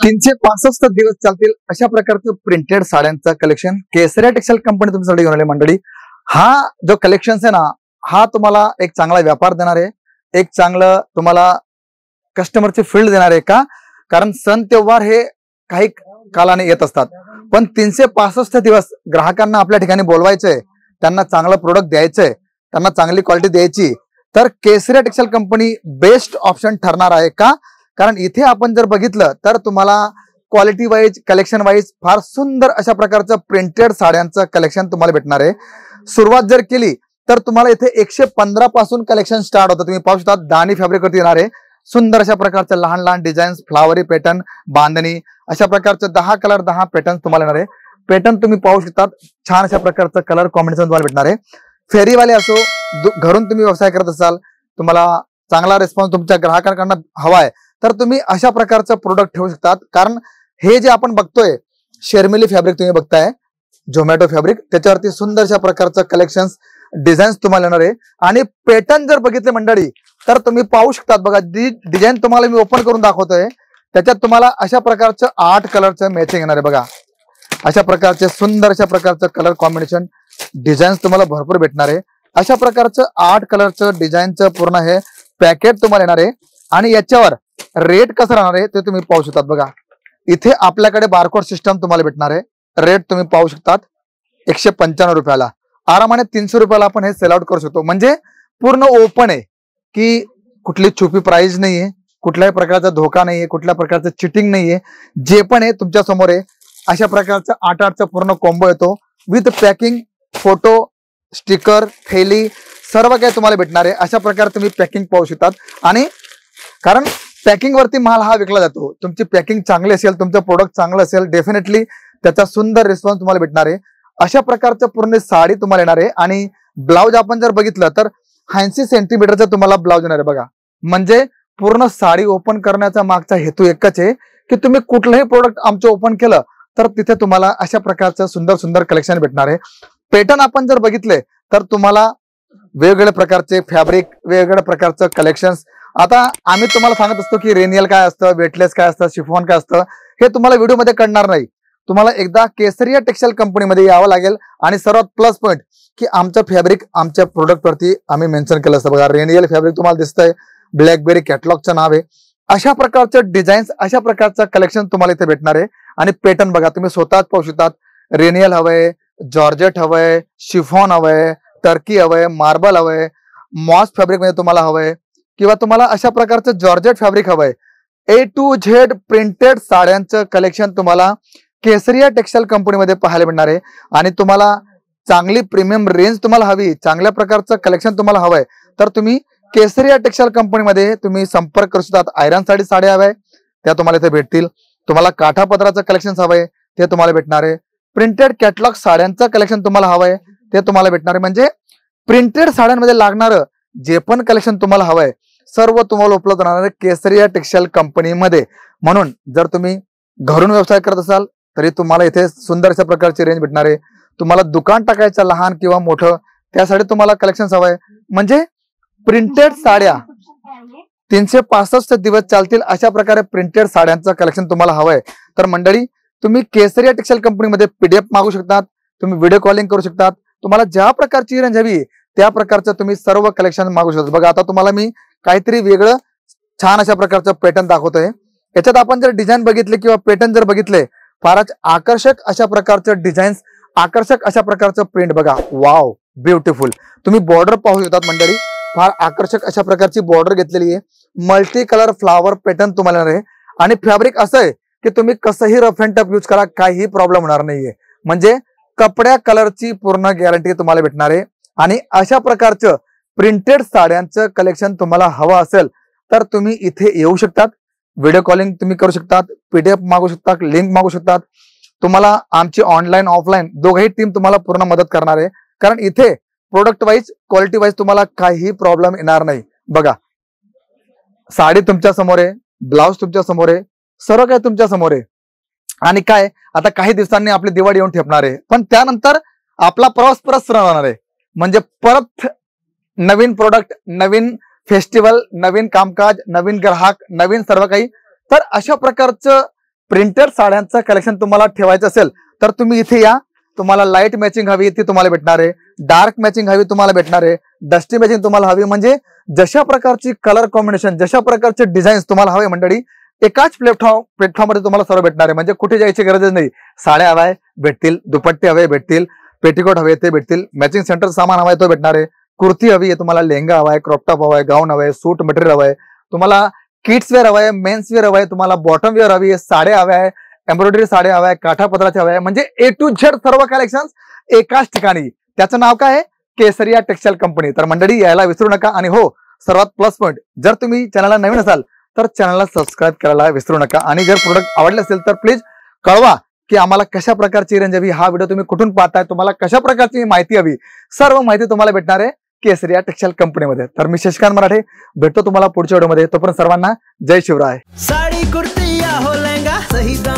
365 दिवस चालतील अशा प्रकारचं प्रिंटेड साड्यांचं कलेक्शन केसरिया टेक्सटाईल कंपनी तुमच्यासाठी घेऊन आली मंडळी। हा जो कलेक्शन आहे ना, हा तुम्हाला एक चांगला व्यापार देणार आहे, एक चांगलं तुम्हाला कस्टमरची फील्ड देणार आहे का, कारण सण त्योहार हे काही कालाने येत असतात, पण 365 दिवस ग्राहकांना आपल्या ठिकाणी बोलवायचंय, त्यांना चांगलं प्रोडक्ट द्यायचंय, त्यांना चांगली क्वालिटी द्यायची, तर केसरिया टेक्सटाईल कंपनी बेस्ट ऑप्शन ठरणार आहे का। कारण इथे आपण जर बघितलं तर तुम्हाला क्वालिटी वाईज कलेक्शन वाईज फार सुंदर अशा प्रकारचं प्रिंटेड साड्यांचं कलेक्शन तुम्हाला भेटणार आहे। सुरुवात जर केली तर तुम्हाला इथे 115 पासून कलेक्शन स्टार्ट होतं। तुम्ही पाहू शकता दानी फॅब्रिक वरती येणार आहे, सुंदर अशा प्रकारचं लहान लहान डिझाईन्स, फ्लावरी पॅटर्न, बांधणी, अशा प्रकारचं 10 कलर 10 पॅटर्न तुम्हाला येणार आहे। पॅटर्न तुम्ही पाहू शकता, छान अशा प्रकारचं कलर कॉम्बिनेशन तुम्हाला भेटणार आहे। फेरीवाले असो, घरून तुम्ही व्यवसाय करत असाल, तुम्हाला चांगला रिस्पॉन्स तुमच्या ग्राहकांकडून हवाय, तर तुम्ही अशा प्रकारचं प्रोडक्ट ठेवू शकतात। कारण हे जे आपण बघतोय शर्मिली फॅब्रिक तुम्ही बघताय, झोमॅटो फॅब्रिक, त्याच्यावरती सुंदर अशा प्रकारचं कलेक्शन्स डिझाईन्स तुम्हाला येणार आहे। आणि पॅटर्न जर बघितले मंडळी तर तुम्ही पाहू शकतात, बघा डिझाईन तुम्हाला मी ओपन करून दाखवतोय, त्याच्यात तुम्हाला अशा प्रकारचं 8 कलरचं मॅचिंग येणार आहे। बघा अशा प्रकारचे सुंदर अशा प्रकारचं कलर कॉम्बिनेशन डिझाईन्स तुम्हाला भरपूर भेटणार आहे। अशा प्रकारचं 8 कलरचं डिझाईनचं पूर्ण हे पॅकेट तुम्हाला येणार आहे। आणि याच्यावर रेट कसं राहणार आहे ते तुम्ही पाहू शकतात। बघा इथे आपल्याकडे बारकोड सिस्टम तुम्हाला भेटणार आहे। रेट तुम्ही पाहू शकतात 195 रुपयाला, आरामाने 300 रुपयाला आपण हे सेल आउट करू शकतो। म्हणजे पूर्ण ओपन आहे की कुठली छुपी प्राइस नाहीये, कुठल्याही प्रकारचा धोका नाहीये, कुठल्या प्रकारचं चिटिंग नाहीये, जे पण आहे तुमच्या समोर आहे। अशा प्रकारचं 8-8चा पूर्ण कॉम्बो येतो विथ पॅकिंग, फोटो, स्टिकर, थैली, सर्व काही तुम्हाला भेटणार आहे। अशा प्रकारे तुम्ही पॅकिंग पाहू शकतात। आणि कारण पॅकिंग वरती माल हा विकला जातो, तुमची पॅकिंग चांगली असेल, तुमचं प्रोडक्ट चांगलं असेल, डेफिनेटली त्याचा सुंदर रिस्पॉन्स तुम्हाला भेटणार आहे। अशा प्रकारचं पूर्ण साडी तुम्हाला येणार आहे। आणि ब्लाउज आपण जर बघितलं तर 80 सेंटीमीटरचं तुम्हाला ब्लाउज येणार आहे। बघा म्हणजे पूर्ण साडी ओपन करण्याचा मागचा हेतू एकच आहे की तुम्ही कुठलंही प्रोडक्ट आमचं ओपन केलं तर तिथे तुम्हाला अशा प्रकारचं सुंदर सुंदर कलेक्शन भेटणार आहे। पॅटर्न आपण जर बघितले तर तुम्हाला वेगवेगळ्या प्रकारचे फॅब्रिक, वेगवेगळ्या प्रकारचं कलेक्शन्स, आता आम्ही तुम्हाला सांगत असतो की रेनियल काय असतं, वेटलेस काय असतं, शिफॉन काय असतं, हे तुम्हाला व्हिडिओमध्ये कळणार नाही। तुम्हाला एकदा केसरिया टेक्सटाईल कंपनीमध्ये यावं लागेल। आणि सर्वात प्लस पॉईंट की आमचं फॅब्रिक आमच्या प्रोडक्ट वरती आम्ही मेन्शन केलं असतं। बघा रेनियल फॅब्रिक तुम्हाला दिसतंय, ब्लॅकबेरी कॅटलॉगचं नाव आहे। अशा प्रकारचं डिझाईन्स, अशा प्रकारचं कलेक्शन तुम्हाला इथे भेटणार आहे। आणि पॅटर्न बघा तुम्ही स्वतःच पाहू शकतात, रेनियल हवंय, जॉर्जेट हवंय, शिफॉन हवंय, टर्की हवंय, मार्बल हवंय, मॉस फॅब्रिक मध्ये तुम्हाला हवंय, किंवा तुम्हाला अशा प्रकारचं जॉर्जेट फॅब्रिक हवंय। A to Z प्रिंटेड साड्यांचं कलेक्शन तुम्हाला केसरिया टेक्सटाईल कंपनीमध्ये पाहायला मिळणार आहे। आणि तुम्हाला चांगली प्रीमियम रेंज तुम्हाला हवी, चांगल्या प्रकारचं कलेक्शन तुम्हाला हवंय, तर तुम्ही केसरिया टेक्सटाईल कंपनीमध्ये तुम्ही संपर्क करू शकतात। आयरन साड्या हव्या त्या तुम्हाला इथे भेटतील, तुम्हाला काठापदराचं कलेक्शन हवंय ते तुम्हाला भेटणार आहे, प्रिंटेड कॅटलॉग साड्यांचं कलेक्शन तुम्हाला हवंय ते तुम्हाला भेटणार आहे। म्हणजे प्रिंटेड साड्यांमध्ये लागणारं जे पण कलेक्शन तुम्हाला हवंय सर्व तुम्हाला उपलब्ध होणार आहे केसरिया टेक्सटाईल कंपनीमध्ये। म्हणून जर तुम्ही घरून व्यवसाय करत असाल तरी तुम्हाला इथे सुंदर अशा प्रकारची रेंज भेटणार आहे। तुम्हाला दुकान टाकायचं लहान किंवा मोठं, त्यासाठी तुम्हाला कलेक्शन हवंय, म्हणजे प्रिंटेड साड्या 365 दिवस चालतील अशा प्रकारे प्रिंटेड साड्यांचं कलेक्शन तुम्हाला हवंय, तर मंडळी तुम्ही केसरिया टेक्सटाईल कंपनीमध्ये PDF मागू शकतात, तुम्ही व्हिडिओ कॉलिंग करू शकतात, तुम्हाला ज्या प्रकारची रेंज हवी त्या प्रकारचं तुम्ही सर्व कलेक्शन मागू शकता। बघा आता तुम्हाला मी काहीतरी वेगळं छान अशा प्रकारचं पॅटर्न दाखवतोय। याच्यात आपण जर डिझाईन बघितले किंवा पॅटर्न जर बघितले, फारच आकर्षक अशा प्रकारचं डिझाईन्स, आकर्षक अशा प्रकारचं प्रिंट, बघा वाव ब्युटिफुल। तुम्ही बॉर्डर पाहू शकतात मंडळी, फार आकर्षक अशा प्रकारची बॉर्डर घेतलेली आहे, मल्टी कलर फ्लावर पॅटर्न तुम्हाला येणार आहे। आणि फॅब्रिक असं आहे की तुम्ही कसंही रफ अँड टफ यूज करा, काही प्रॉब्लेम होणार नाहीये, म्हणजे कपड्या कलरची पूर्ण गॅरंटी तुम्हाला भेटणार आहे। आणि अशा प्रकारचं प्रिंटेड साड्यांचं कलेक्शन तुम्हाला हवं असेल तर तुम्ही इथे येऊ शकतात, व्हिडिओ कॉलिंग तुम्ही करू शकतात, PDF मागू शकतात, लिंक मागू शकतात। तुम्हाला आमची ऑनलाईन ऑफलाईन दोघही टीम तुम्हाला पूर्ण मदत करणार आहे, कारण इथे प्रोडक्ट वाईज, क्वालिटी वाईज तुम्हाला काही प्रॉब्लेम येणार नाही। बघा साडी तुमच्या समोर आहे, ब्लाउज तुमच्या समोर आहे, सर्व काही तुमच्या समोर आहे। आणि काय आता काही दिवसांनी आपली दिवाळी येऊन ठेपणार आहे, पण त्यानंतर आपला प्रवास परत सुरू होणार आहे, म्हणजे परत नवीन प्रोडक्ट, नवीन फेस्टिवल, नवीन कामकाज, नवीन ग्राहक, नवीन सर्व काही। तर अशा प्रकारचं प्रिंटेड साड्यांचं कलेक्शन तुम्हाला ठेवायचं असेल तर तुम्ही इथे या. तुम्हाला लाईट मॅचिंग हवी ती तुम्हाला भेटणार आहे, डार्क मॅचिंग हवी तुम्हाला भेटणार आहे, डस्टी मॅचिंग तुम्हाला हवी, म्हणजे जशा प्रकारची कलर कॉम्बिनेशन, जशा प्रकारचे डिझाईन्स तुम्हाला हवे मंडळी एकाच प्लॅटफॉर्ममध्ये तुम्हाला सर्व भेटणार आहे. म्हणजे कुठे जायची गरजच नाही. साड्या हव्या भेटतील, दुपट्टे हवे भेटतील, पेटीकोट हवे ते भेटतील, मॅचिंग सेंटर सामान हवाय तो भेटणार आहे, कुर्ती हवी आहे तुम्हाला, लेहंगा हवाय, क्रॉपटॉप हवाय, गाऊन हवाय, सूट मटेरियल हवाय, तुम्हाला किड्स वेअर हवाय, मेन्स वेअर हवाय, तुम्हाला बॉटम वेअर हवी आहे, साड्या हव्या आहे, एम्ब्रॉयडरी साड्या हव्या, काठापदराच्या हव्या, म्हणजे ए टू झेड सर्व कलेक्शन एकाच ठिकाणी. त्याचं नाव काय आहे? केसरिया टेक्सटाईल कंपनी. तर मंडळी यायला विसरू नका. आणि हो, सर्वात प्लस पॉईंट, जर तुम्ही चॅनलला नवीन असाल तर चॅनलला सबस्क्राईब करायला विसरू नका. आणि जर प्रोडक्ट आवडले असेल तर प्लीज कळवा की आम्हाला कशा प्रकारची रेंज हवी, हा व्हिडिओ तुम्ही कुठून पाहताय, तुम्हाला कशा प्रकारची माहिती हवी, सर्व माहिती तुम्हाला भेटणार आहे केसरिया टेक्सटाईल कंपनीमध्ये. तर मी शशिकांत मराठे भेटतो तुम्हाला पुढच्या व्हिडिओमध्ये. तोपर्यंत सर्वांना जय शिवराय. साड़ी कुर्ती या हो लहंगा सही दाम